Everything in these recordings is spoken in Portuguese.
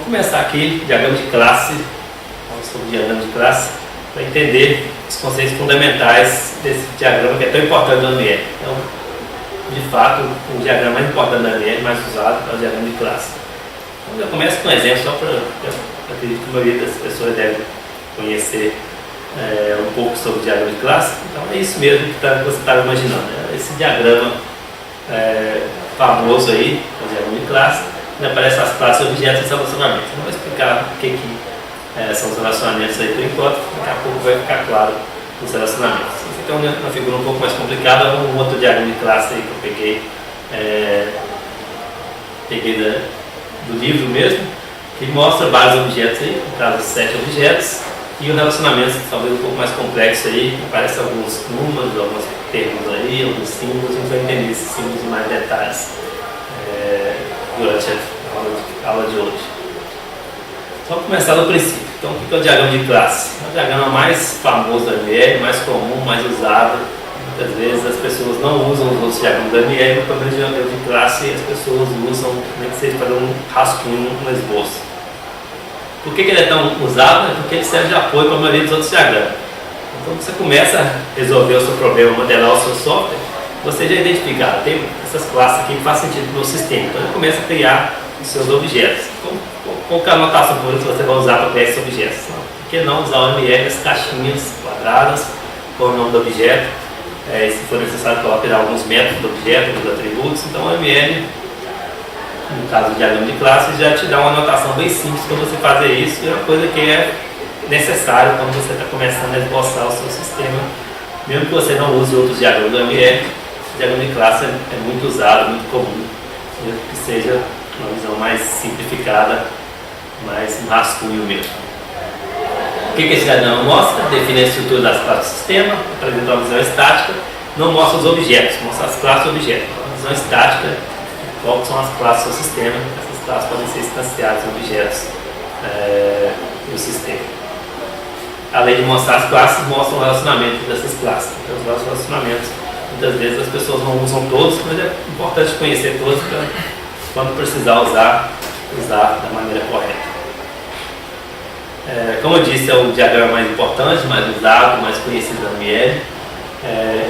começar aqui, diagrama de classe, vamos sobre o diagrama de classe, para entender os conceitos fundamentais desse diagrama que é tão importante do AML. Então, de fato, o diagrama mais importante do AML, mais usado, é o diagrama de classe. Então, eu começo com um exemplo, só para, eu acredito que a maioria das pessoas deve conhecer um pouco sobre o diagrama de classe. Então, é isso mesmo que você está imaginando, né? Esse diagrama famoso aí, o diagrama de classe, onde aparecem as classes, objetos e relacionamentos. Eu não vou explicar o que são os relacionamentos aí por enquanto, daqui a pouco vai ficar claro os relacionamentos. Esse aqui é uma figura um pouco mais complicada, um outro diagrama de classe aí que eu peguei do livro mesmo, que mostra vários objetos aí, no caso 7 objetos, e o relacionamento talvez um pouco mais complexo aí, aparecem alguns números, alguns termos aí, alguns símbolos, a gente vai entender esses símbolos em mais detalhes durante a aula de hoje. Vamos começar do princípio. Então, o que é o diagrama de classe? É o diagrama mais famoso do AML, mais comum, mais usado. Muitas vezes as pessoas não usam os outros diagramas do AML, mas também o diagrama de classe as pessoas usam, nem que seja para dar um rascunho, um esboço. Por que ele é tão usado? É porque ele serve de apoio para a maioria dos outros diagramas. Então, quando você começa a resolver o seu problema, modelar o seu software, você já identifica, tem essas classes aqui que faz sentido no sistema. Então, ele começa a criar os seus objetos. Qual que é a anotação que você vai usar para criar esses objetos? Por que não usar o AML, as caixinhas quadradas com o nome do objeto? Se for necessário, colocar alguns métodos do objeto, dos atributos. Então, o AML, no caso do diagrama de classe, já te dá uma anotação bem simples para você fazer isso. E é uma coisa que é necessária quando você está começando a esboçar o seu sistema. Mesmo que você não use outros diagramas do AML, o diagrama de classe é muito usado, muito comum, mesmo que seja uma visão mais simplificada, mais um rascunho mesmo. O que esse diagrama mostra? Define a estrutura das classes do sistema, apresenta uma visão estática, não mostra os objetos, mostra as classes e objetos. A visão estática, quais são as classes do sistema, essas classes podem ser instanciadas em objetos do sistema. Além de mostrar as classes, mostra o relacionamento dessas classes. Então, os relacionamentos, muitas vezes as pessoas não usam todos, mas é importante conhecer todos para quando precisar usar da maneira correta. Como eu disse, é o diagrama mais importante, mais usado, mais conhecido da AML.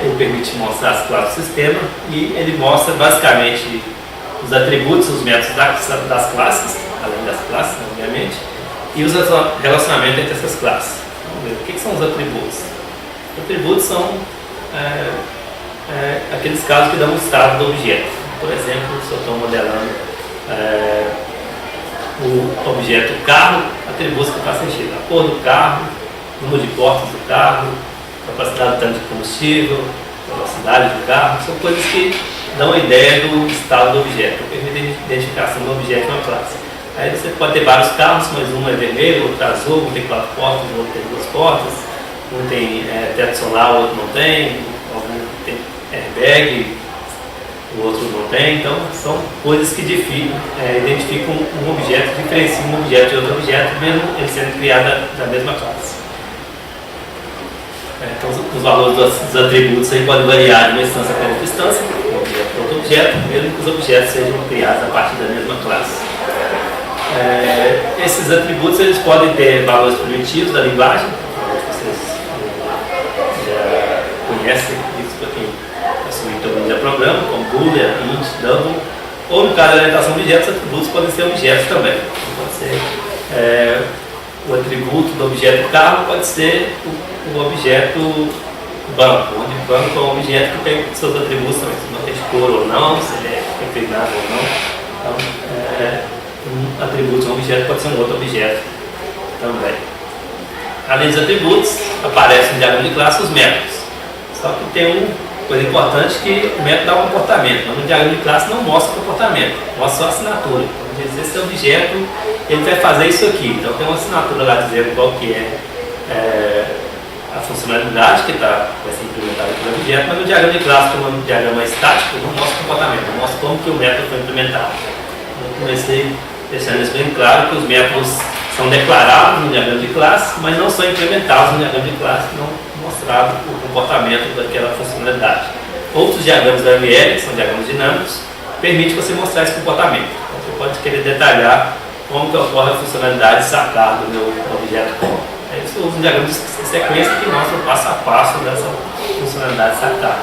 Ele permite mostrar as classes do sistema e ele mostra basicamente os atributos, os métodos das classes, além das classes, obviamente, e os relacionamentos entre essas classes. Vamos ver, o que são os atributos? Os atributos são aqueles casos que dão um estado do objeto. Por exemplo, se eu estou modelando o objeto carro, atributos que faz sentido. A cor do carro, número de portas do carro, capacidade do tanque de combustível, velocidade do carro, são coisas que dão a ideia do estado do objeto, permitem a identificação do objeto na classe. Aí você pode ter vários carros, mas um é vermelho, outro é azul, um tem 4 portas, o outro tem 2 portas, um tem teto solar, o outro não tem, algum tem airbag, o outro não tem. Então são coisas que identificam um objeto, diferenciam um objeto de outro objeto, mesmo ele sendo criado da mesma classe. Então os valores dos atributos aí podem variar de uma instância para outra instância, um objeto para outro objeto, mesmo que os objetos sejam criados a partir da mesma classe. Esses atributos eles podem ter valores primitivos da linguagem, vocês já conhecem isso para quem assumiu o programa, como boolean, int, double, ou no caso da orientação de objetos, atributos podem ser objetos também. Pode ser o atributo do objeto carro, pode ser o objeto banco, onde banco é um objeto que tem seus atributos também, se não tem cor ou não, se ele é inclinado ou não. Então, um atributo, um objeto pode ser um outro objeto também. Além dos atributos, aparecem no diagrama de classe os métodos. Só que tem uma coisa importante que o método dá um comportamento, mas no diagrama de classe não mostra o comportamento, mostra só a assinatura. Então, dizer esse objeto ele vai fazer isso aqui. Então tem uma assinatura lá dizendo qual que é a funcionalidade que vai ser implementada pelo objeto, mas no diagrama de classe, como é um diagrama estático, não mostra o comportamento, não mostra como que o método foi implementado. Eu comecei deixando isso bem claro, que os métodos são declarados no diagrama de classe, mas não são implementados no diagrama de classe, não mostrado o comportamento daquela funcionalidade. Outros diagramas da AML, que são diagramas dinâmicos, permitem você mostrar esse comportamento. Então, você pode querer detalhar como que ocorre a funcionalidade de sacar do meu objeto com. Aí você usa um diagrama de sequência que mostra o passo a passo dessa funcionalidade de sacar.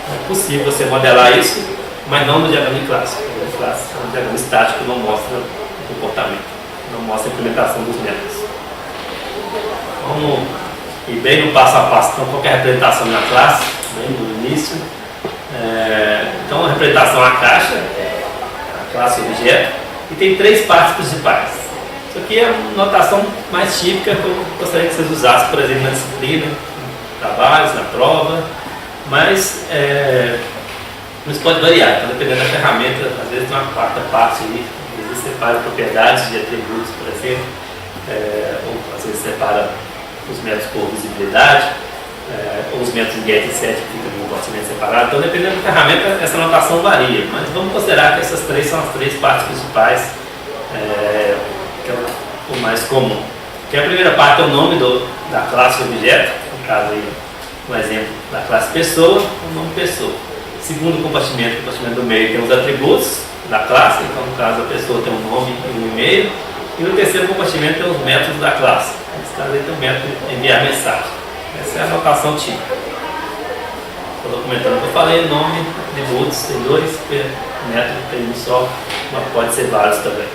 É possível você modelar isso, mas não no diagrama de classe. O diagrama de classe é um diagrama estático que não mostra o comportamento, não mostra a implementação dos métodos. Vamos ir bem no passo a passo. Então, qual é a representação na classe, bem no início. Então, a representação é a caixa, a classe objeto, e tem três partes principais. Isso aqui é a notação mais típica que eu gostaria que vocês usassem, por exemplo, na disciplina, em trabalhos, na prova, mas isso pode variar. Então, dependendo da ferramenta, às vezes tem uma quarta parte ali, às vezes separa propriedades de atributos, por exemplo, ou às vezes separa os métodos por visibilidade, ou os métodos get e set que ficam no compartimento separado. Então, dependendo da ferramenta, essa notação varia, mas vamos considerar que essas três são as três partes principais, que é o mais comum. Que a primeira parte é o nome da classe objeto, no caso aí, um exemplo da classe pessoa, o nome pessoa. Segundo compartimento do meio tem os atributos da classe, então no caso a pessoa tem um nome e um e-mail. E no terceiro compartimento tem os métodos da classe. Nesse caso aí tem o método enviar mensagem. Essa é a notação típica. Estou documentando o que eu falei, nome, atributos, tem dois, método tem um só, mas pode ser vários também.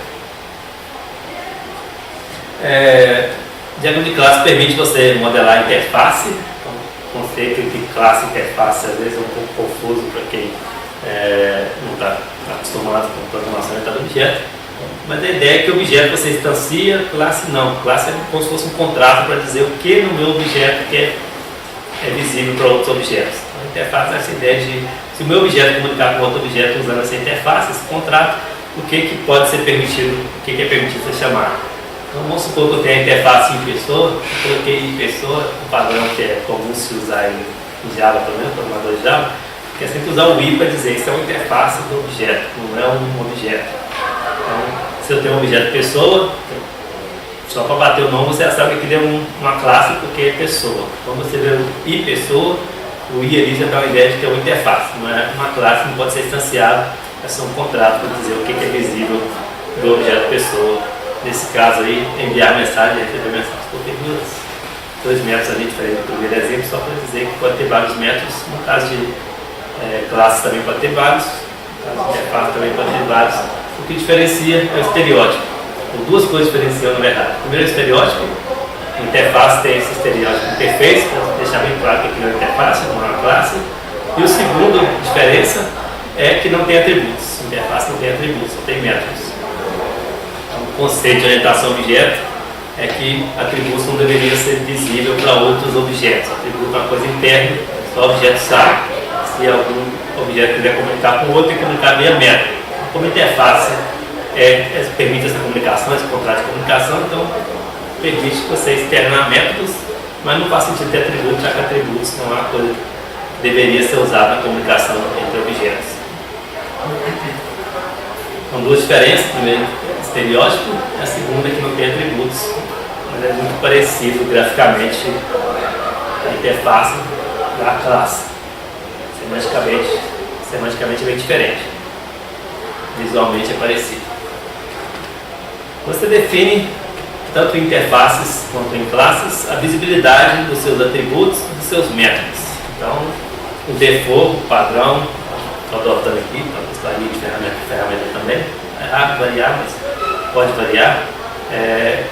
Diagrama de classe permite você modelar a interface. Então, o conceito de classe e interface às vezes é um pouco confuso para quem não está acostumado com programação orientada a objeto. Mas a ideia é que o objeto você instancia, classe não. Classe é como se fosse um contrato para dizer o que no meu objeto que é visível para outros objetos. Então, a interface é essa ideia de, se o meu objeto comunicar com outro objeto usando essa interface, esse contrato, o que pode ser permitido, o que é permitido ser chamado. Então, vamos supor que eu tenho a interface em pessoa, eu coloquei em pessoa, um padrão que é comum se usar em Java, pelo menos, programador de Java, que é sempre usar o i para dizer que isso é uma interface do objeto, não é um objeto. Então, se eu tenho um objeto pessoa, só para bater o nome você já sabe que ele é uma classe porque é pessoa. Quando você vê o i pessoa, o i ali já dá uma ideia de que é uma interface, não é uma classe, não pode ser instanciado, é só um contrato para dizer o que é visível do objeto pessoa. Nesse caso aí, enviar mensagem e receber mensagem. Porque dois métodos ali diferentes do primeiro exemplo, só para dizer que pode ter vários métodos. No caso de classe também pode ter vários, no caso de interface também pode ter vários. O que diferencia é o estereótipo. Ou duas coisas diferenciam na verdade. O primeiro é o estereótipo. A interface tem esse estereótipo perfeito, para deixar bem claro que aquilo é uma interface, não é uma classe. E o segundo diferença é que não tem atributos. A interface não tem atributos, só tem métodos. Então, o conceito de orientação a objeto é que atributos não deveriam ser visíveis para outros objetos. Atributo é uma coisa interna, só o objeto sabe. Se algum objeto quiser comunicar com o outro, tem que comunicar via método. Como interface permite essa comunicação, esse contrato de comunicação, então permite que você externar métodos, mas não faz sentido ter atributos, já que atributos não é uma coisa que deveria ser usada na comunicação entre objetos. São duas diferenças, primeiro estereótipo, a segunda é que não tem atributos, mas é muito parecido graficamente a interface da classe. Semanticamente é bem diferente. Visualmente é parecido. Você define, tanto em interfaces quanto em classes, a visibilidade dos seus atributos e dos seus métodos. Então, o default, o padrão, estou adotando aqui, para gostaria de ferramenta também, é rápido variar, mas pode variar,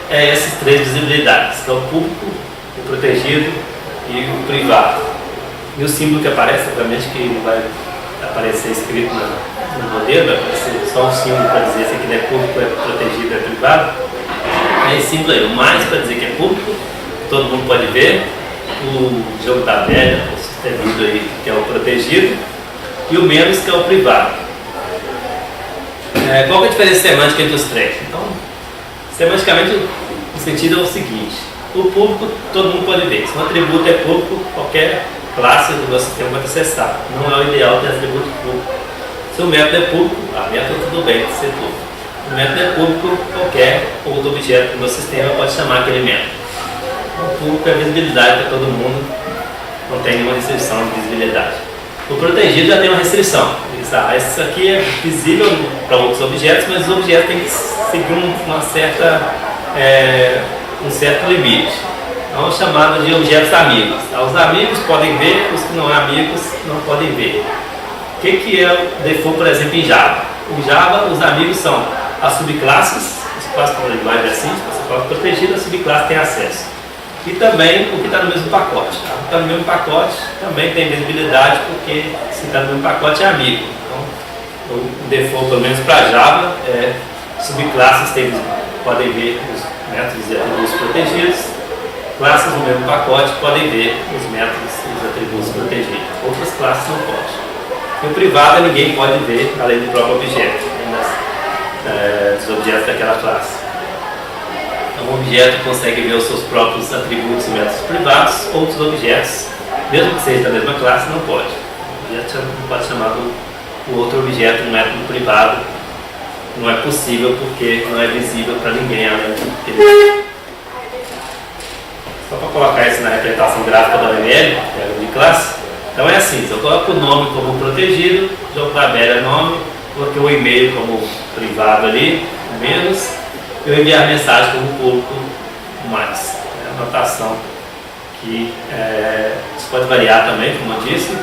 essas três visibilidades, que é o público, o protegido e o privado. E o símbolo que aparece, obviamente que vai aparecer escrito no modelo, vai aparecer só um símbolo para dizer se aquilo é público, é protegido, é privado. É esse símbolo aí, o mais para dizer que é público, que todo mundo pode ver, o jogo da velha, o sustenido aí, que é o protegido, e o menos, que é o privado. Qual é a diferença semântica entre os três? Então, semanticamente, o sentido é o seguinte: o público, todo mundo pode ver. Se um atributo é público, qualquer classe do meu sistema pode acessar. Não é o ideal ter atributo público. Se o método é público, método tudo bem de ser público. O método é público, qualquer outro objeto do meu sistema pode chamar aquele método. O público é visibilidade para todo mundo, não tem nenhuma restrição de visibilidade. O protegido já tem uma restrição. Isso aqui é visível para outros objetos, mas os objetos têm que seguir um certo limite. Então, chamado de objetos amigos. Os amigos podem ver, os que não são amigos não podem ver. O que é o default, por exemplo, em Java? Em Java, os amigos são as subclasses, as classes com linguagem assim, você coloca protegido, a subclasse tem acesso. E também o que está no mesmo pacote. O que está no mesmo pacote também tem visibilidade, porque se está no mesmo pacote é amigo. Então, o default, pelo menos para Java, subclasses podem ver os métodos e atributos protegidos, classes no mesmo pacote podem ver os métodos e os atributos protegidos. Outras classes não podem. E o privado ninguém pode ver além do próprio objeto, dos objetos daquela classe. Então, um objeto consegue ver os seus próprios atributos e métodos privados, outros objetos, mesmo que seja da mesma classe, não pode. O objeto não pode chamar o outro objeto um método privado, não é possível porque não é visível para ninguém além dele. Só para colocar isso na representação gráfica da UML, de classe, então é assim, se eu coloco o nome como protegido, jogo para a nome, coloquei o e-mail como privado ali, menos, eu enviar a mensagem como público mais. É a notação que isso pode variar também, como eu disse.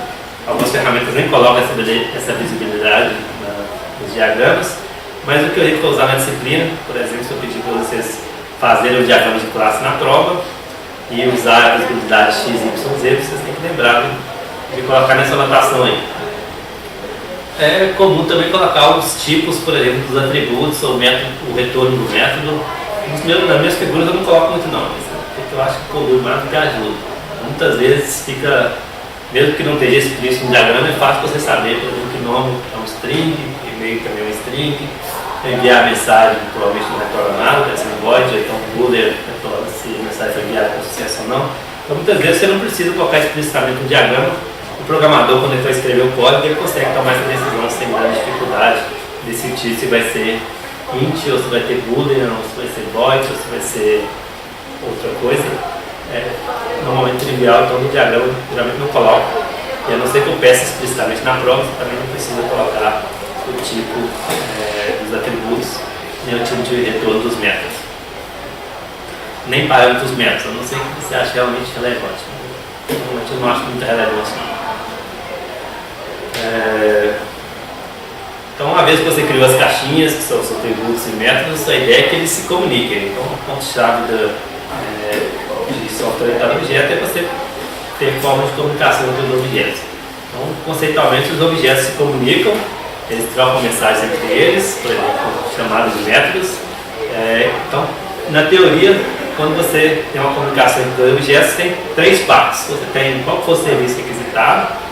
Algumas ferramentas nem colocam essa visibilidade nos diagramas, mas o que a gente vai usar na disciplina, por exemplo, se eu pedir para vocês fazerem o diagrama de classe na prova e usar a visibilidade x, y, z, vocês têm que lembrar de colocar nessa notação aí. É comum também colocar os tipos, por exemplo, dos atributos ou o retorno do método. Nas minhas figuras eu não coloco muito não, porque eu acho que polui mais do que ajuda. Muitas vezes fica, mesmo que não esteja explícito no diagrama, é fácil você saber, por exemplo, que nome é um string, e-mail também é um string, enviar a mensagem provavelmente não retorna nada, deve ser um void, ou então o Boolean retorna se a mensagem foi enviada com sucesso ou não. Então muitas vezes você não precisa colocar explicitamente no diagrama. O programador, quando ele vai escrever o código, ele consegue tomar essa decisão sem grande dificuldade, decidir se vai ser int, ou se vai ter boolean, ou se vai ser void, ou se vai ser outra coisa. Normalmente trivial, então no diagrama geralmente não coloco. E a não ser que eu peça explicitamente na prova, você também não precisa colocar o tipo dos atributos, nem o tipo de retorno dos métodos. Nem parâmetros métodos, a não ser que você ache realmente relevante. Normalmente eu não acho muito relevante não. Então, uma vez que você criou as caixinhas, que são os atributos e métodos, a ideia é que eles se comuniquem. Então, o ponto-chave de software orientado a objeto é você ter forma de comunicação entre os objetos. Então, conceitualmente, os objetos se comunicam, eles trocam mensagens entre eles, por exemplo, chamadas de métodos. Então, na teoria, quando você tem uma comunicação entre dois objetos, tem três partes. Você tem qual foi o serviço requisitado,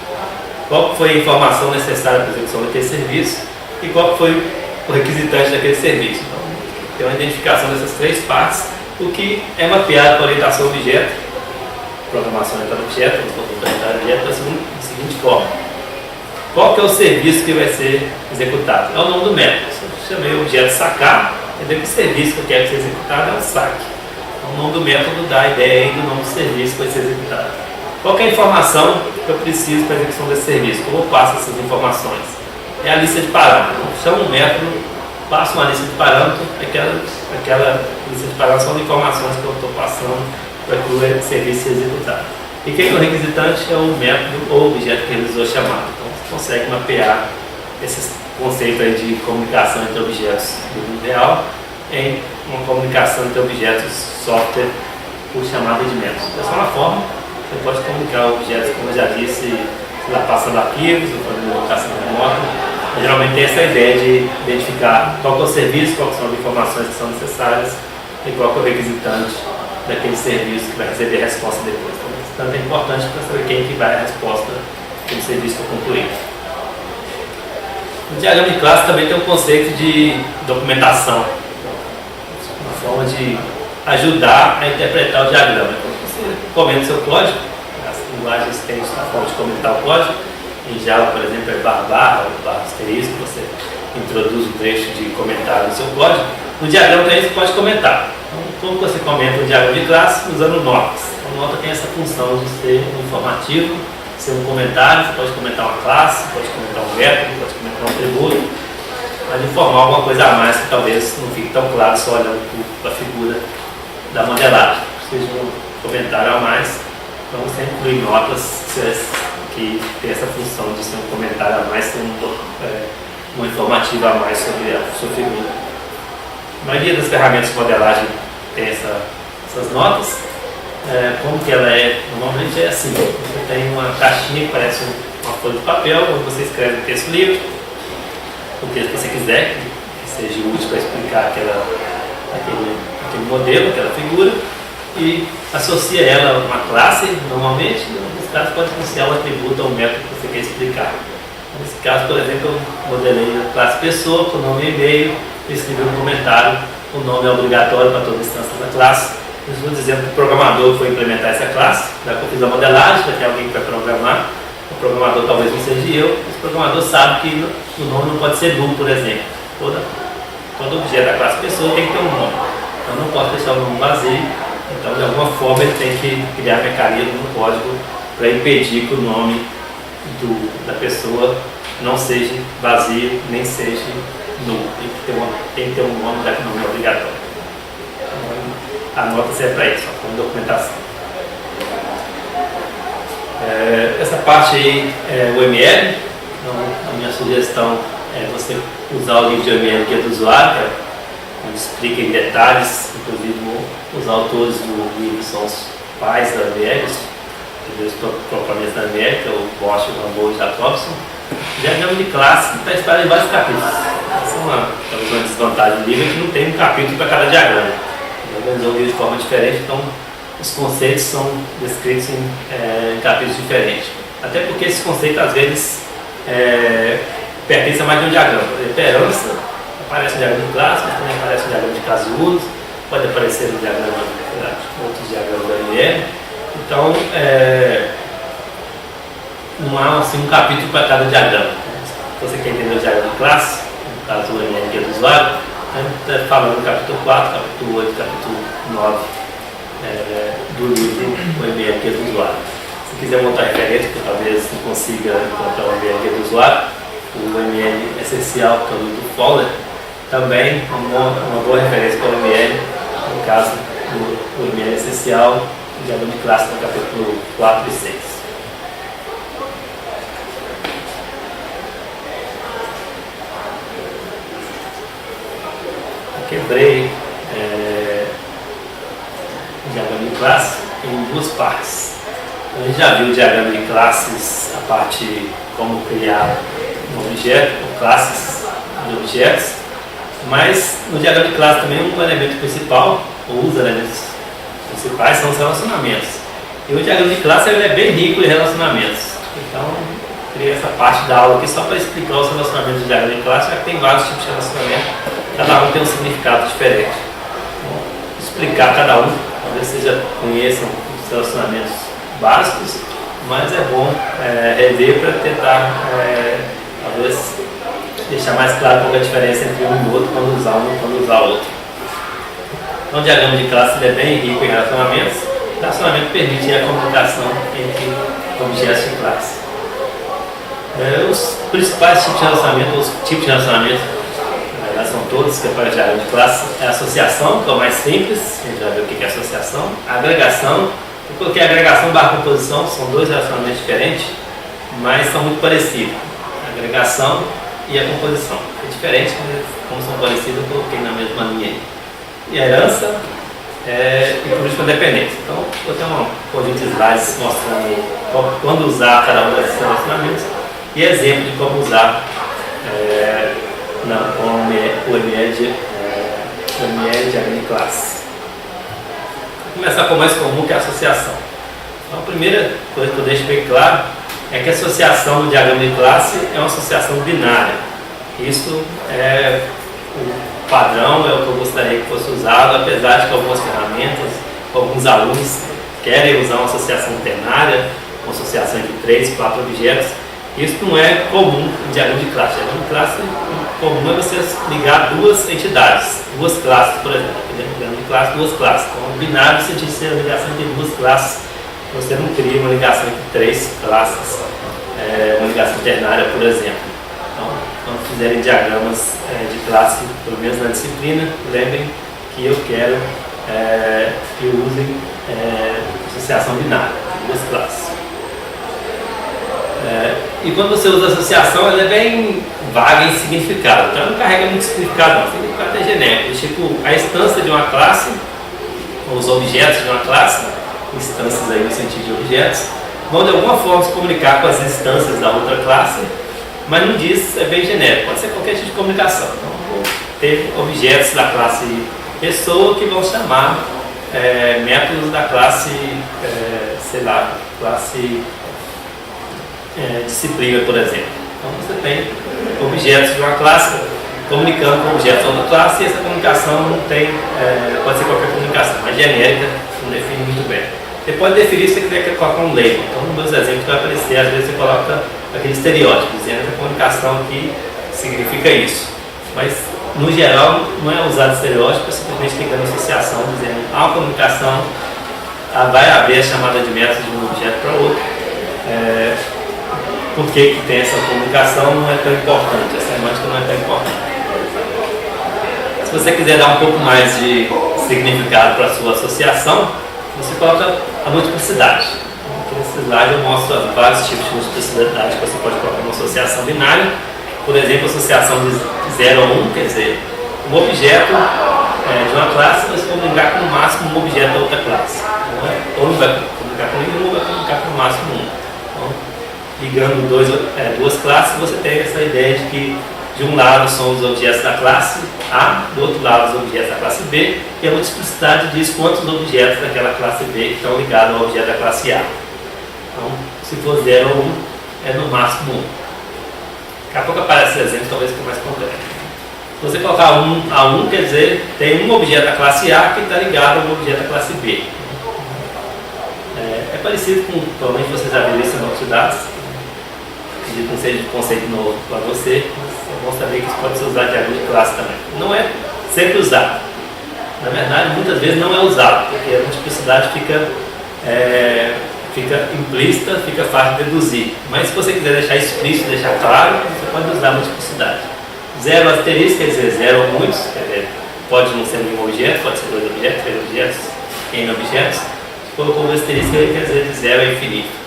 qual foi a informação necessária para a execução daquele serviço e qual foi o requisitante daquele serviço. Então, tem uma identificação dessas três partes, o que é mapeado para orientação ao objeto, programação orientada ao objeto, da seguinte forma. Qual que é o serviço que vai ser executado? É o nome do método. Se eu chamei o objeto sacar, quer dizer que o serviço que eu quero que seja executado é o saque. Então, o nome do método dá a ideia aí do nome do serviço que vai ser executado. Qual que é a informação que eu preciso para a execução desse serviço? Como eu passo essas informações? É a lista de parâmetros. Então, chamo um método, passo uma lista de parâmetros, aquela lista de parâmetros são informações que eu estou passando para que o serviço seja executado. E quem é o requisitante? É o método ou objeto que realizou a chamada. Então, você consegue mapear esses conceitos aí de comunicação entre objetos do mundo real em uma comunicação entre objetos software por chamada de métodos. Dessa forma, você pode comunicar objetos, como eu já disse, lá passando arquivos, ou fazendo locação remota. Geralmente tem essa ideia de identificar qual é o serviço, quais são as informações que são necessárias e qual é o requisitante daquele serviço que vai receber a resposta depois. Então, isso também é importante para saber quem que vai a resposta do serviço for concluído. No diagrama de classe também tem um conceito de documentação, uma forma de ajudar a interpretar o diagrama. Então, você comenta o seu código, as linguagens têm a forma de comentar o código. Em Java, por exemplo, é barra ou barra asterisco, você introduz um trecho de comentário no seu código. No diagrama também você pode comentar. Então, como você comenta o diagrama de classe? Usando notas. A nota tem essa função de ser um informativo, ser um comentário. Você pode comentar uma classe, pode comentar um método, pode comentar um atributo. mas informar alguma coisa a mais que talvez não fique tão claro só olhando para a figura da modelagem. Seja um comentário a mais, então você inclui notas que tem essa função de ser um comentário a mais, uma informativa a mais sobre a sua figura. A maioria das ferramentas de modelagem tem essas notas. Como que ela é? Normalmente é assim: você tem uma caixinha que parece uma folha de papel, onde você escreve o texto livre, o texto que você quiser, que seja útil para explicar aquele modelo, aquela figura, e associa ela a uma classe. Normalmente, nesse caso, pode associar o atributo ao método que você quer explicar. Nesse caso, por exemplo, eu modelei a classe pessoa com o nome e e-mail, e escrevi um comentário. O nome é obrigatório para toda instância da classe. Eu estou dizendo que o programador foi implementar essa classe, já que eu fiz a modelagem, vai ter alguém que vai programar. O programador talvez não seja eu. Esse programador sabe que o nome não pode ser nulo, por exemplo. Todo objeto da classe pessoa tem que ter um nome. Então não posso deixar o nome vazio. Então, de alguma forma, ele tem que criar mecanismo no código para impedir que o nome da pessoa não seja vazio, nem seja nulo. Tem que ter um nome, já que o nome é obrigatório. Então, a nota serve para isso, como documentação. Essa parte aí é o ML. Então, a minha sugestão é você usar o livro de ML que é do usuário, onde explica em detalhes. Inclusive, os autores do livro são os pais da ML, os proponentes da ML, que é o Bosch, o Rambo e o Jacobson. Diagrama de classe está espalhado em vários capítulos. Essa é uma desvantagem do livro, é que não tem um capítulo para cada diagrama. Ele organizou o livro de forma diferente, então os conceitos são descritos em capítulos diferentes. Até porque esses conceitos, às vezes, pertencem a mais de um diagrama. Por exemplo, herança, aparece um diagrama de classe, mas também aparece um diagrama de caso de uso, pode aparecer no diagrama, outros diagramas da ML. Então, não há assim, um capítulo para cada diagrama. Se você quer entender o diagrama de classe, no caso o ML que é do usuário, a gente está falando do capítulo 4, capítulo 8, capítulo 9 do livro o ML que é do usuário. Se quiser montar referência, que talvez não consiga encontrar o ML que é do usuário, o ML essencial, que é o livro do Fowler, também é uma boa referência para o ML, no caso do ML essencial, o diagrama de classe no capítulo 4 e 6. Quebrei o diagrama de classe em duas partes. A gente já viu o diagrama de classes, a parte como criar um objeto, ou classes de objetos, mas no diagrama de classe também um elemento principal, ou os elementos principais, são os relacionamentos. E o diagrama de classe é bem rico em relacionamentos. Então, criei essa parte da aula aqui só para explicar os relacionamentos do diagrama de classe, já que tem vários tipos de relacionamento. Cada um tem um significado diferente. Então, explicar cada um, talvez vocês já conheçam os relacionamentos básicos, mas é bom rever para tentar, talvez, deixar mais claro qual é a diferença entre um e outro, quando usar um e quando usar outro. Então, o diagrama de classe é bem rico em relacionamentos. O relacionamento permite a comunicação entre objetos de classe. Os principais tipos de relacionamento, os tipos de relacionamento, são todos que aparecem no diagrama de classe. É a associação, que é o mais simples, a gente vai ver o que é associação. A agregação, eu coloquei agregação barra composição, são dois relacionamentos diferentes, mas são muito parecidos. A agregação e a composição. É diferente, mas como são parecidos, eu coloquei na mesma linha aí. E a herança e por último a dependência. Então, vou ter um conjunto de slides mostrando quando usar cada um desses relacionamentos e exemplo de como usar o ML diagrama de classe. Vou começar com o mais comum, que é a associação. Então, a primeira coisa que eu deixo bem claro é que a associação no diagrama de classe é uma associação binária. Isso é o padrão, é o que eu gostaria que fosse usado, apesar de que algumas ferramentas, alguns alunos querem usar uma associação ternária, uma associação entre 3, 4 objetos. Isso não é comum em diagrama de classe. Diagrama de classe comum é você ligar duas entidades, duas classes, por exemplo. Diagrama de classe, duas classes. Então, binário, você diz a ligação entre duas classes. Você não cria uma ligação entre 3 classes, uma ligação ternária, por exemplo. Então, quando fizerem diagramas de classe, pelo menos na disciplina, lembrem que eu quero que usem associação binária, duas classes. E quando você usa associação, ela é bem vaga em significado, então ela não carrega muito significado, não. O significado é genérico, tipo a instância de uma classe, ou os objetos de uma classe, instâncias aí no sentido de objetos, vão de alguma forma se comunicar com as instâncias da outra classe, mas não diz, é bem genérico, pode ser qualquer tipo de comunicação. Então, vou ter objetos da classe pessoa que vão chamar métodos da classe, sei lá, classe disciplina, por exemplo. Então você tem objetos de uma classe comunicando com objetos da outra classe, e essa comunicação não tem, pode ser qualquer comunicação, mas genérica não define muito bem. Você pode definir se você quiser colocar um label. Então, nos meus exemplos vai aparecer, às vezes você coloca aquele estereótipo, dizendo que a comunicação aqui significa isso. Mas, no geral, não é usado estereótipo, é simplesmente clicando associação, dizendo há uma comunicação, vai haver a chamada de método de um objeto para outro. Por que tem essa comunicação não é tão importante, a semântica não é tão importante. Se você quiser dar um pouco mais de significado para a sua associação, você coloca a multiplicidade. Aqui nesse slide eu mostro vários tipos de multiplicidade que você pode colocar numa associação binária. Por exemplo, associação de 0 a 1, quer dizer, um objeto de uma classe vai se comunicar com no máximo um objeto da outra classe. Ou não vai comunicar com nenhum, ou vai comunicar com no máximo um. Então, ligando duas classes, você tem essa ideia de que de um lado são os objetos da classe A, do outro lado os objetos da classe B, e a multiplicidade diz quantos objetos daquela classe B que estão ligados ao objeto da classe A. Então, se for 0 ou 1, é no máximo 1. Daqui a pouco aparece o exemplo, talvez fique mais concreto. Se você colocar 1 a 1, quer dizer, tem um objeto da classe A que está ligado ao objeto da classe B. É parecido com, provavelmente vocês já viram isso em outros dados. Acredito que seja de conceito novo para você, mas é bom saber que isso pode ser usado de diagrama de classe também. Não é sempre usado. Na verdade, muitas vezes não é usado, porque a multiplicidade fica implícita, fica fácil de deduzir. Mas se você quiser deixar explícito, deixar claro, você pode usar a multiplicidade. 0 asterisco quer dizer 0 ou muitos, quer dizer, pode não ser nenhum objeto, pode ser 2 objetos, 3 objetos, N objetos. Se colocou um asterisco, ele quer dizer de 0 a infinito.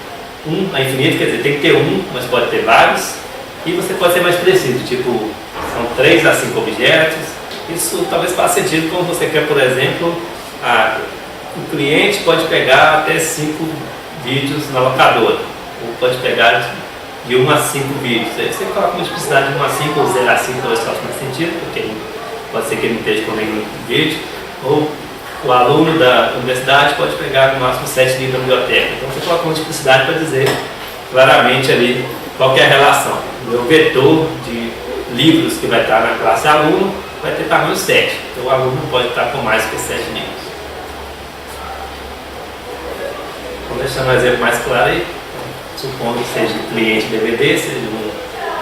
1 a infinito quer dizer tem que ter um, mas pode ter vários. E você pode ser mais preciso, tipo, são 3 a 5 objetos. Isso talvez faça sentido quando você quer, por exemplo, o cliente pode pegar até 5 vídeos na locadora, ou pode pegar de 1 a 5 vídeos. Aí você coloca uma multiplicidade de 1 a 5 ou 0 a 5, talvez faça mais sentido, porque pode ser que ele não esteja com nenhum vídeo. Ou o aluno da universidade pode pegar no máximo 7 livros na biblioteca. Então você coloca uma multiplicidade para dizer claramente ali qual que é a relação. O meu vetor de livros que vai estar na classe aluno vai ter tamanho 7. Então o aluno não pode estar com mais que 7 livros. Vamos deixar um exemplo mais claro aí. Supondo que seja um cliente DVD, seja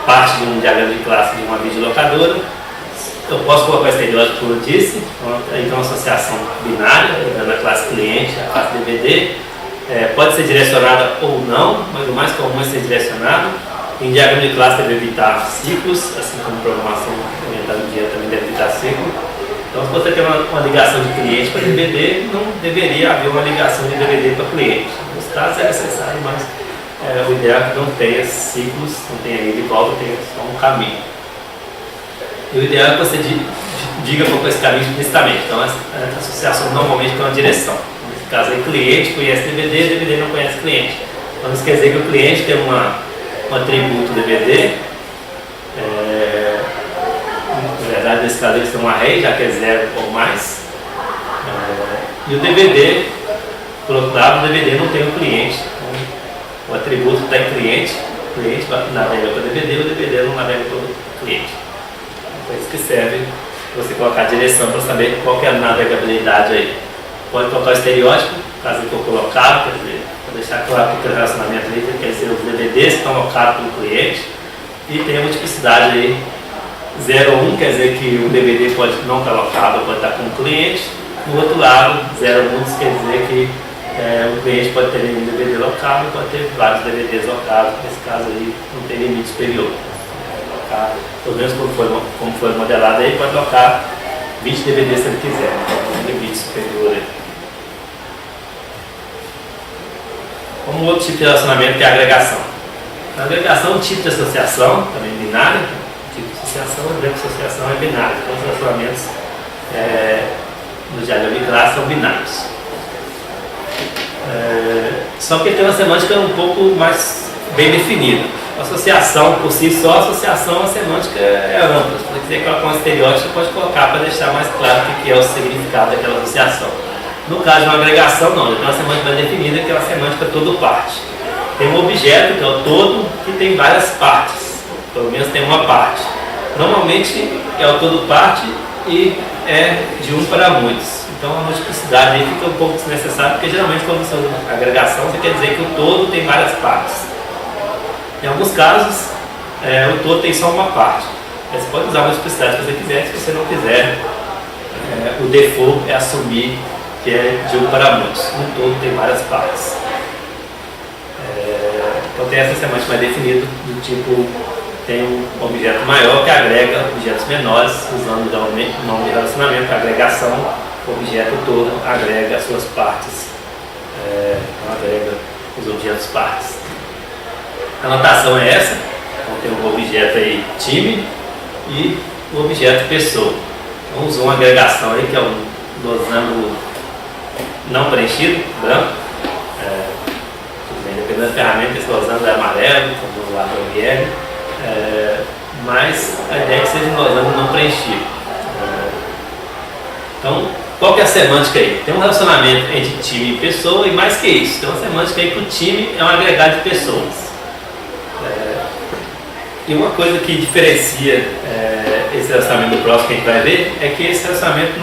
parte de um diagrama de classe de uma videolocadora. Eu posso colocar esse estereótipo como eu disse, então uma associação binária, na classe cliente, a classe DVD, pode ser direcionada ou não, mas o mais comum é ser direcionado. Em diagrama de classe deve evitar ciclos, assim como programação orientada no dia também deve evitar ciclos. Então, se você tem uma ligação de cliente para DVD, não deveria haver uma ligação de DVD para cliente. Nos casos é necessário, mas o ideal é que não tenha ciclos, não tenha ida e volta, tenha só um caminho. E o ideal é que você diga qual é esse caminho explicitamente. Então, a associação normalmente tem uma direção. Nesse caso, aí, cliente conhece DVD, DVD não conhece cliente. Então, isso quer dizer que o cliente tem um atributo DVD. Na verdade, nesse caso, eles têm um array, já que é 0 ou mais. E o DVD, por outro lado, o DVD não tem um cliente. Então, o atributo está em cliente. O cliente navega para o DVD, o DVD não navega para o cliente. É isso que serve você colocar a direção para saber qual que é a navegabilidade aí. Pode colocar o estereótipo, caso for colocado, quer dizer, para deixar claro que o relacionamento ali quer dizer os DVDs que estão alocados pelo cliente. E tem a multiplicidade aí, 0 ou 1 quer dizer que o DVD pode não estar alocado, pode estar com o cliente. Do outro lado, 0 ou 1 quer dizer que o cliente pode ter um DVD locado, pode ter vários DVDs locados. Nesse caso aí, não tem limite superior. colocar, pelo menos como foi modelado aí, pode colocar 20 DVDs se ele quiser, um limite superior aí. Como outro tipo de relacionamento que é a agregação. A agregação é um tipo de associação, também binária. O tipo de associação, a grande associação é binária. Todos os relacionamentos no diagrama de classe são binários. Só que tem uma semântica um pouco mais bem definida. A associação por si só, a associação, a semântica é ampla. Se você quiser colocar um estereótipo, você pode colocar para deixar mais claro o que é o significado daquela associação. No caso de uma agregação, não, tem uma semântica bem definida, que é uma semântica todo-parte. Tem um objeto, que é o todo, que tem várias partes, pelo menos tem uma parte. Normalmente é o todo-parte e é de um para muitos. Então a multiplicidade aí fica um pouco desnecessária, porque geralmente quando você usa agregação, você quer dizer que o todo tem várias partes. Em alguns casos, o todo tem só uma parte. Você pode usar a multiplicidade se você quiser, se você não quiser, o default é assumir que é de um para muitos. Um todo tem várias partes. Então tem essa semântica mais definida, do tipo, tem um objeto maior que agrega objetos menores, usando o nome de relacionamento, agregação, o objeto todo agrega as suas partes, então agrega os objetos partes. A notação é essa, então tem o objeto aí time e o objeto pessoa. Então usou uma agregação aí que é um losango não preenchido, branco. Dependendo da ferramenta, esse losango é amarelo, como lá no ML, mas a ideia é que seja um losango não preenchido. Então, qual que é a semântica aí? Tem um relacionamento entre time e pessoa e mais que isso, tem uma semântica aí que o time é um agregado de pessoas. E uma coisa que diferencia esse relacionamento do próximo que a gente vai ver é que esse relacionamento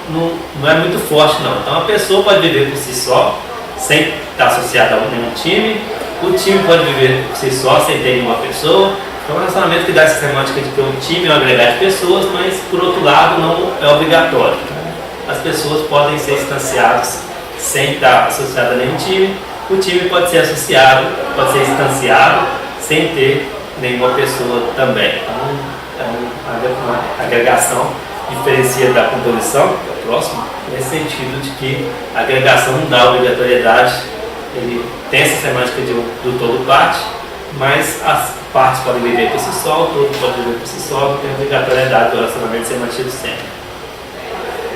não é muito forte não. Então a pessoa pode viver por si só, sem estar associada a nenhum time, o time pode viver por si só, sem ter nenhuma pessoa. Então é um relacionamento que dá essa semântica de que o time é um agregado de pessoas, mas por outro lado não é obrigatório. As pessoas podem ser instanciadas sem estar associadas a nenhum time, o time pode ser associado, pode ser instanciado sem ter nenhuma pessoa também. Então, uma agregação diferencia da composição, que é o próximo, nesse sentido de que a agregação não dá obrigatoriedade, ele tem essa semântica do todo-parte, mas as partes podem viver por si só, o todo pode viver por si só, não tem obrigatoriedade do relacionamento ser mantido sempre.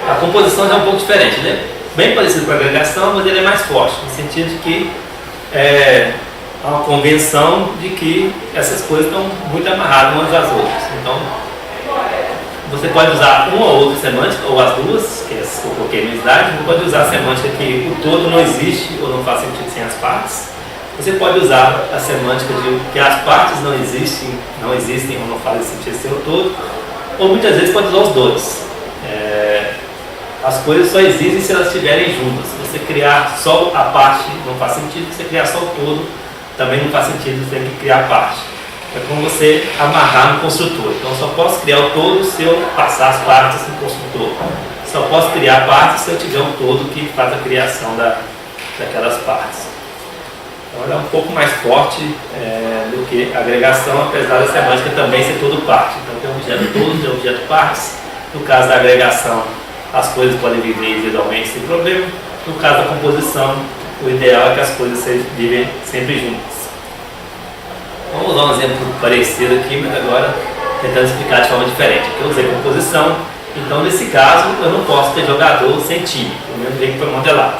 A composição já é um pouco diferente, né? Bem parecido com a agregação, mas ele é mais forte, no sentido de que há uma convenção de que essas coisas estão muito amarradas umas às outras. Então, você pode usar uma ou outra semântica, ou as duas, que eu coloquei no slide. Você pode usar a semântica que o todo não existe ou não faz sentido sem as partes. Você pode usar a semântica de que as partes não existem ou não fazem sentido sem o todo. Ou muitas vezes pode usar os dois. As coisas só existem se elas estiverem juntas. Se você criar só a parte não faz sentido, se você criar só o todo também não faz sentido, você tem que criar a parte. É como você amarrar no construtor. Então eu só posso criar o todo se eu passar as partes no construtor. Só posso criar a parte se eu tiver um todo que faz a criação daquelas partes. Então ela é um pouco mais forte do que a agregação, apesar da semântica também ser todo parte. Então tem um objeto todo, tem um objeto partes. No caso da agregação, as coisas podem viver individualmente sem problema. No caso da composição, o ideal é que as coisas vivem sempre juntas. Vamos usar um exemplo parecido aqui, mas agora tentando explicar de forma diferente. Aqui eu usei composição, então nesse caso eu não posso ter jogador sem time, pelo menos do jeito que foi modelado.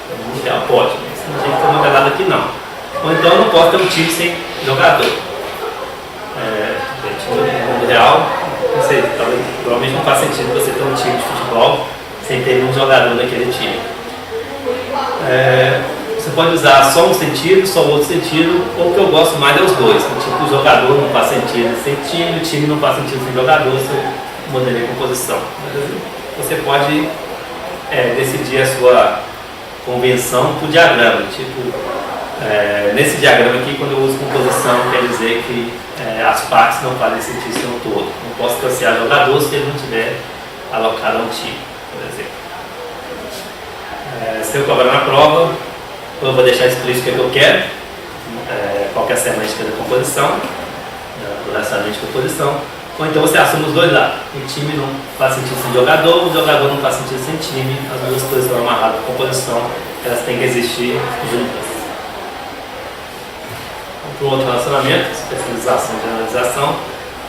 Então, no ideal pode, mas do jeito que foi modelado aqui não. Ou então eu não posso ter um time sem jogador. No mundo real, não sei, provavelmente não faz sentido você ter um time de futebol sem ter nenhum jogador naquele time. Você pode usar só um sentido, só outro sentido, ou o que eu gosto mais é os dois. Tipo, o jogador não faz sentido sem time, o time não faz sentido sem jogador, se eu modelei composição. Mas você pode decidir a sua convenção por diagrama. Tipo, nesse diagrama aqui, quando eu uso composição, quer dizer que as partes não fazem sentido sem o todo. Não posso associar jogador se ele não tiver alocado a um time, por exemplo. Se eu cobrar na prova, eu vou deixar explícito o que eu quero, qual que é a semântica da composição, relacionamento de composição, ou então você assume os dois lados. O time não faz sentido sem jogador, o jogador não faz sentido sem time, as duas coisas estão amarradas com composição, elas têm que existir juntas. Vamos para o outro relacionamento, especialização e generalização,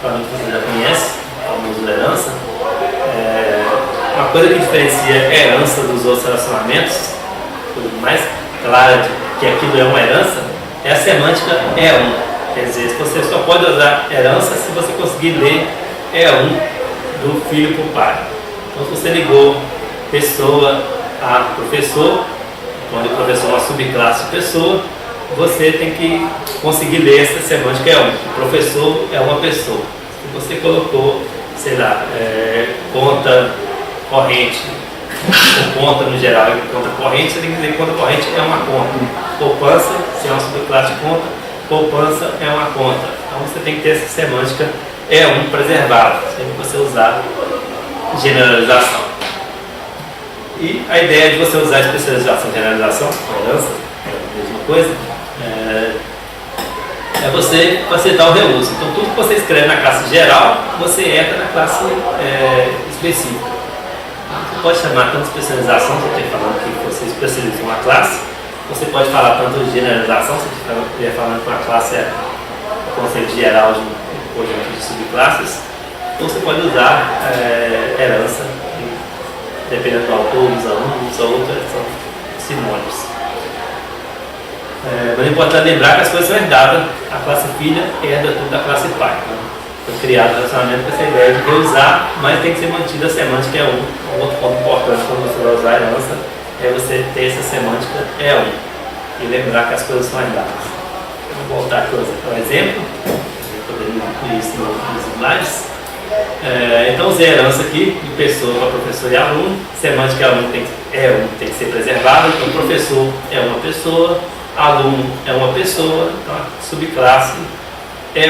provavelmente você já conhece, o famoso herança. Uma coisa que diferencia a herança dos outros relacionamentos, a mais clara de que aquilo é uma herança, é a semântica E1. Quer dizer, você só pode usar herança se você conseguir ler E1 do filho para o pai. Então, se você ligou pessoa a professor, quando o professor é uma subclasse de pessoa, você tem que conseguir ler essa semântica E1. O professor é uma pessoa. Se você colocou, sei lá, conta corrente, ou conta no geral e conta corrente, você tem que dizer que conta corrente é uma conta. Poupança, se é uma subclasse de conta, poupança é uma conta. Então você tem que ter essa semântica E1 preservada, sempre que você usar generalização. E a ideia de você usar especialização e generalização, herança, é a mesma coisa, é você facilitar o reuso. Então tudo que você escreve na classe geral, você entra na classe específica. Você pode chamar tanto especialização, se você estiver falando que você especializa uma classe, você pode falar tanto de generalização, se você estiver falando que uma classe é o conceito geral de um conjunto de subclasses, ou você pode usar herança, dependendo do autor, usa um, usa outro, são sinônimos. Mas é importante lembrar que as coisas são herdadas, a classe filha herda tudo da classe pai. Então, foi criado o relacionamento com essa ideia de reusar, mas tem que ser mantida a semântica E1. Um outro ponto importante quando você vai usar a herança é você ter essa semântica E1 e lembrar que as coisas são herdadas. Vou voltar aqui ao exemplo, poderia incluir isso nos slides. Então usei a herança aqui de pessoa para professor e aluno. Semântica E1 tem que ser preservada, então professor é uma pessoa, aluno é uma pessoa, então a subclasse é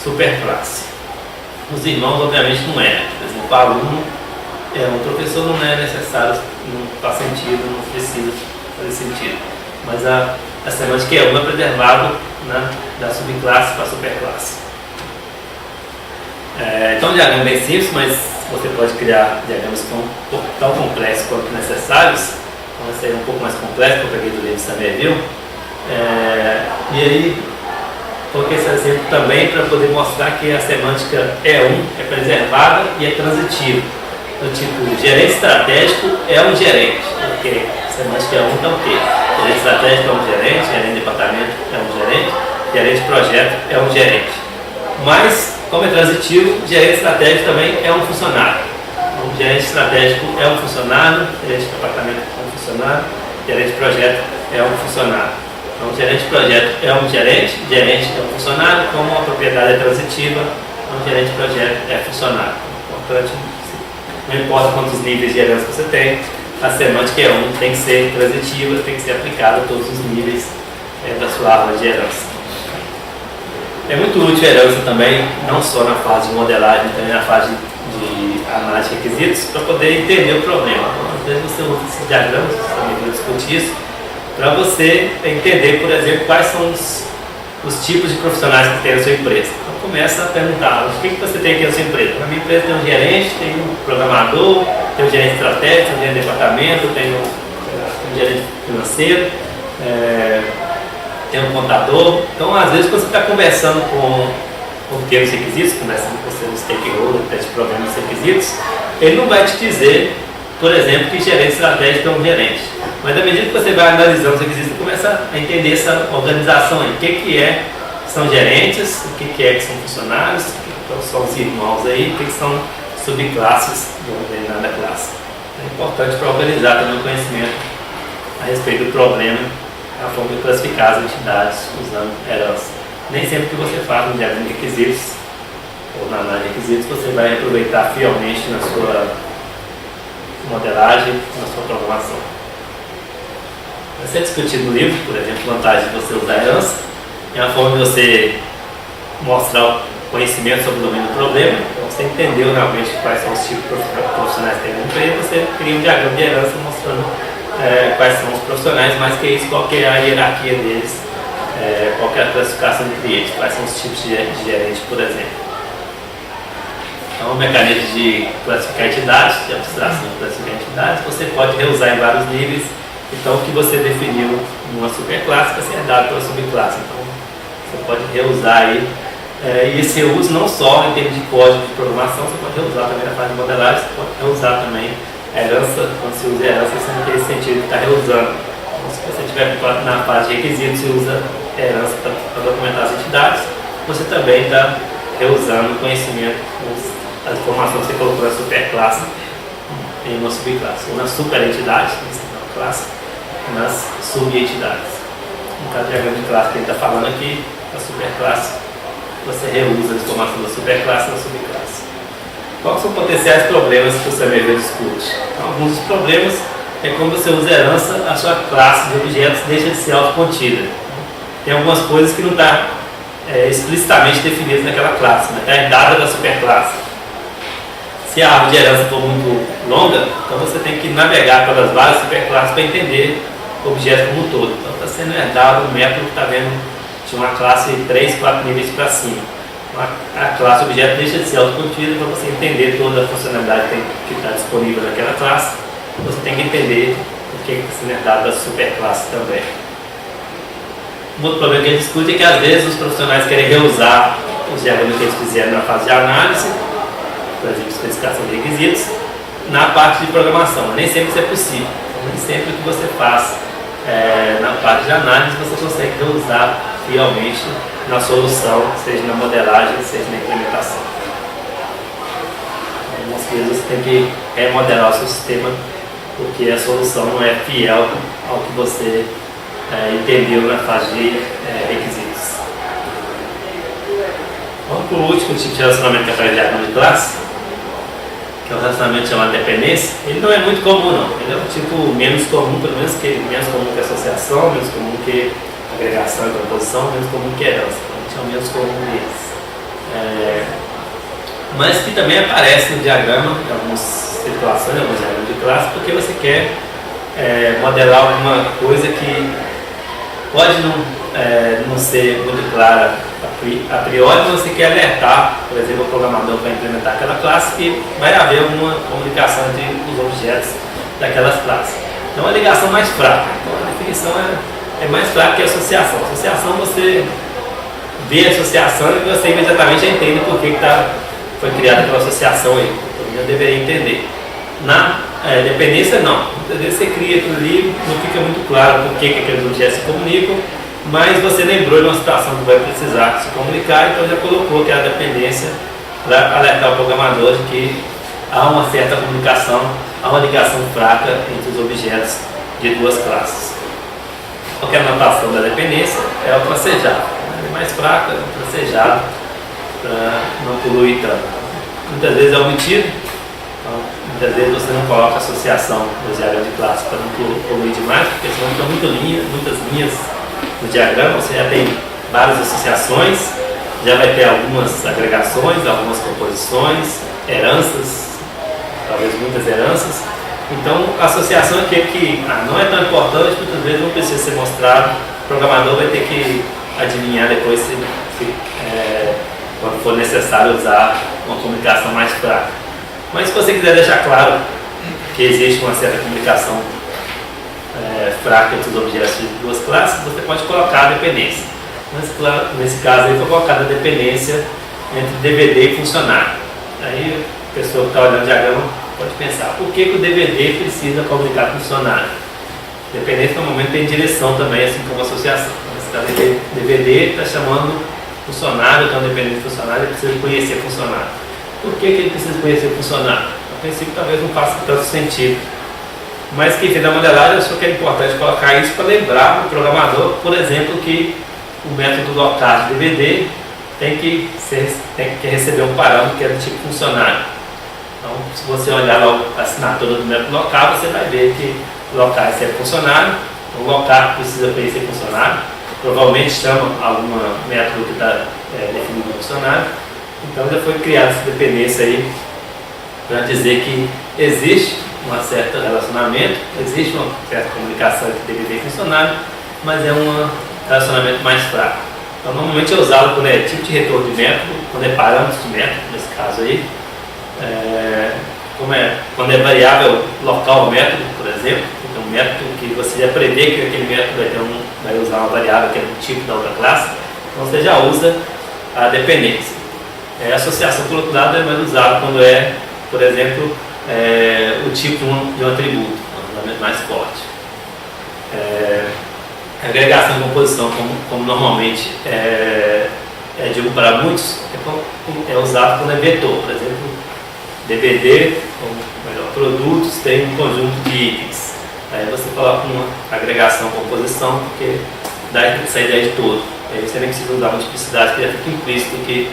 superclasse. Os irmãos obviamente não é, por exemplo, o aluno é um professor, não é necessário, não faz sentido, não precisa fazer sentido. Mas a semântica é preservada, né, da subclasse para a superclasse. Então o diagrama é bem simples, mas você pode criar diagramas tão complexos quanto necessários. Então esse aí é um pouco mais complexo, que eu peguei do livro Somerville. E aí coloquei esse exemplo também para poder mostrar que a semântica E1 é preservada e é transitiva. Do tipo, gerente estratégico é um gerente. Ok, semântica E1 então o quê? Gerente estratégico é um gerente, gerente de departamento é um gerente, gerente de projeto é um gerente. Mas, como é transitivo, gerente estratégico também é um funcionário. Então, gerente estratégico é um funcionário, gerente de departamento é um funcionário, gerente de projeto é um funcionário. Então, gerente de projeto é um gerente é um funcionário, como a propriedade é transitiva, então gerente de projeto é funcionário. Importante, não importa quantos níveis de herança você tem, a semântica E1 tem que ser transitiva, tem que ser aplicada a todos os níveis da sua árvore de herança. É muito útil a herança também, não só na fase de modelagem, também na fase de análise de requisitos, para poder entender o problema. Então, às vezes você usa esses diagramas, também vou discutir isso, para você entender, por exemplo, quais são os tipos de profissionais que tem na sua empresa. Então começa a perguntar, o que você tem aqui na sua empresa? Na minha empresa tem um gerente, tem um programador, tem um gerente estratégico, tem um gerente de departamento, tem um gerente financeiro, tem um contador. Então às vezes quando você está conversando com pequenos requisitos, conversando com o seu stakeholder, teste problema dos requisitos, ele não vai te dizer, por exemplo, que gerente estratégico é um gerente. Mas à medida que você vai analisando os requisitos, você começa a entender essa organização aí. O que são gerentes, o que são funcionários, o que são os irmãos aí, o que são subclasses de uma determinada classe. É importante para organizar também o conhecimento a respeito do problema, a forma de classificar as entidades usando herança. Nem sempre que você faz um diagrama de requisitos ou na análise de requisitos, você vai aproveitar fielmente na sua modelagem, na sua programação. Vai ser discutido no livro, por exemplo, a vantagem de você usar a herança é uma forma de você mostrar o conhecimento sobre o domínio do problema. Então, você entendeu realmente quais são os tipos de profissionais que tem na empresa, você cria um diagrama de herança mostrando quais são os profissionais, mais que isso, qual que é a hierarquia deles qual que é a classificação de cliente, quais são os tipos de gerente, por exemplo. Então, o mecanismo de classificar entidades, de abstração de classificar entidades, você pode reusar em vários níveis. Então, o que você definiu numa superclasse vai ser herdado pela subclasse. Então, você pode reusar aí. E esse reuso não só em termos de código de programação, você pode reusar também na fase de modelagem, você pode reusar também herança, quando você usa herança, você não tem esse sentido de estar reusando. Então, se você estiver na fase de requisitos e usa herança para documentar as entidades, você também está reusando o conhecimento, as informações que você colocou na superclasse em uma subclasse, ou na superentidade, na classe, nas subentidades. No caso de diagrama de classe que a gente está falando aqui, a superclasse, você reusa a informação da superclasse na subclasse. Quais são os potenciais problemas que o CMV discute? Então, alguns dos problemas é quando você usa herança, a sua classe de objetos deixa de ser autocontida. Tem algumas coisas que não estão explicitamente definidas naquela classe, mas está herdada da superclasse. Se a árvore de herança for muito longa, então você tem que navegar pelas várias superclasses para entender o objeto como um todo. Então está sendo herdado um método que está vendo de uma classe 3, 4 níveis para cima. A classe objeto deixa de ser autocontida para você entender toda a funcionalidade que está disponível naquela classe. Você tem que entender o que está sendo herdado da superclasse também. Um outro problema que a gente discute é que às vezes os profissionais querem reusar os diagramas que eles fizeram na fase de análise, por exemplo, especificação de requisitos, na parte de programação. Nem sempre isso é possível. Nem sempre o que você faz na parte de análise você consegue reusar fielmente na solução, seja na modelagem, seja na implementação. Algumas vezes você tem que remodelar o seu sistema porque a solução não é fiel ao que você entendeu na fase de requisitos. Vamos para o último tipo de relacionamento que aparece no diagrama de classe, que é o relacionamento chamado dependência. Ele não é muito comum, não. Ele é um tipo menos comum, pelo menos menos comum que associação, menos comum que agregação e composição, menos comum que herança. Então, é o menos comum deles. Mas que também aparece no diagrama, em algumas situações, em alguns diagramas de classe, porque você quer modelar alguma coisa que pode não ser muito clara a priori, mas você quer alertar, por exemplo, o programador para implementar aquela classe que vai haver uma comunicação entre os objetos daquelas classes. Então, é uma ligação mais fraca. Então, a definição é mais fraca que a associação. A associação, você vê a associação e você imediatamente já entende por que foi criada aquela associação aí. Então, já deveria entender. Na dependência, não. Muitas vezes você cria aquilo ali, não fica muito claro por que aqueles objetos se comunicam, mas você lembrou de uma situação que vai precisar se comunicar, então já colocou aquela dependência para alertar o programador de que há uma certa comunicação, há uma ligação fraca entre os objetos de duas classes. Qualquer notação da dependência é o tracejado. É mais fraca, o tracejado, para não poluir tanto. Muitas vezes é omitido. Muitas vezes você não coloca associação no diagrama de classe para não poluir demais, porque senão fica muitas linhas no diagrama, você já tem várias associações, já vai ter algumas agregações, algumas composições, heranças, talvez muitas heranças. Então, a associação é aquele que não é tão importante, muitas vezes não precisa ser mostrado, o programador vai ter que adivinhar depois quando for necessário usar uma comunicação mais fraca. Mas se você quiser deixar claro que existe uma certa comunicação fraca entre os objetos de duas classes, você pode colocar a dependência. Mas, claro, nesse caso aí, foi colocada a dependência entre DVD e funcionário. Aí a pessoa que está olhando o diagrama pode pensar, por que o DVD precisa comunicar com o funcionário? Dependência normalmente tem direção também, assim como associação. Nesse caso, DVD está chamando funcionário, então dependente do funcionário, ele precisa conhecer funcionário. Por que ele precisa conhecer o funcionário? A princípio talvez não faça tanto sentido. Mas quem fez a modelagem achou que é importante colocar isso para lembrar o programador, por exemplo, que o método local de DVD tem que receber um parâmetro que é do tipo funcionário. Então, se você olhar lá a assinatura do método local, você vai ver que o local é funcionário, o local precisa conhecer funcionário, provavelmente chama algum método que está definido no funcionário. Então já foi criada essa dependência aí para dizer que existe um certo relacionamento, existe uma certa comunicação entre DVD e funcionário, mas é uma relacionamento mais fraco. Então, normalmente é usado quando é tipo de retorno de método, quando é parâmetro de método, nesse caso aí. Quando é variável local método, por exemplo, então um método que você já prevê que aquele método vai usar uma variável que é do tipo da outra classe, então você já usa a dependência. A associação, por outro lado, é mais usada quando é, por exemplo, o tipo de um atributo, um fundamento mais forte. A agregação e composição, como normalmente é dito para muitos, é usado quando é vetor, por exemplo, DVD, ou melhor, produtos, tem um conjunto de itens. Aí você coloca uma agregação, composição, porque dá essa ideia de todo. Aí você nem precisa usar multiplicidade, porque já fica implícito que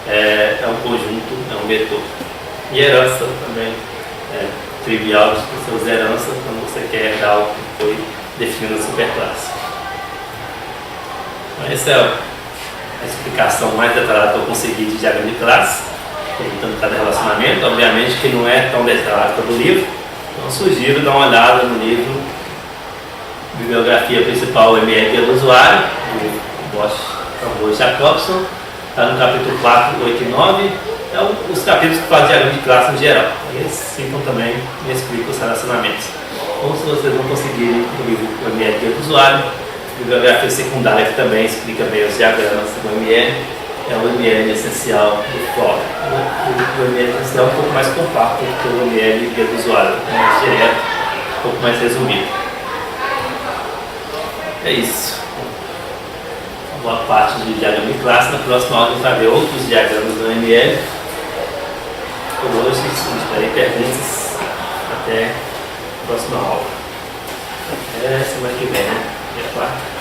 é um conjunto, é um vetor. E herança também é trivial, você usa herança quando você quer herdar algo que foi definido na superclasse. Então, essa é a explicação mais detalhada que eu consegui de diagrama de classe, perguntando cada relacionamento. Obviamente que não é tão detalhado quanto o livro, então sugiro dar uma olhada no livro Bibliografia Principal ML do Usuário, do Bosch, Camboy e Jacobson. Está no capítulo 4, 8 e 9, os capítulos que fazem diagrama de classe em geral. Eles citam também e explicam os relacionamentos. Ou se vocês não conseguirem o livro ML do Usuário, a bibliografia secundária que também explica bem os diagramas do ML, é o ML essencial do fórum. O ML essencial é um pouco mais compacto que o ML do usuário, mais direto, um pouco mais resumido. É isso. Boa parte do diagrama de classe. Na próxima aula a gente vai ver outros diagramas do ML. Por hoje, esperem perguntas. Até a próxima aula. Até semana que vem, né? Dia 4.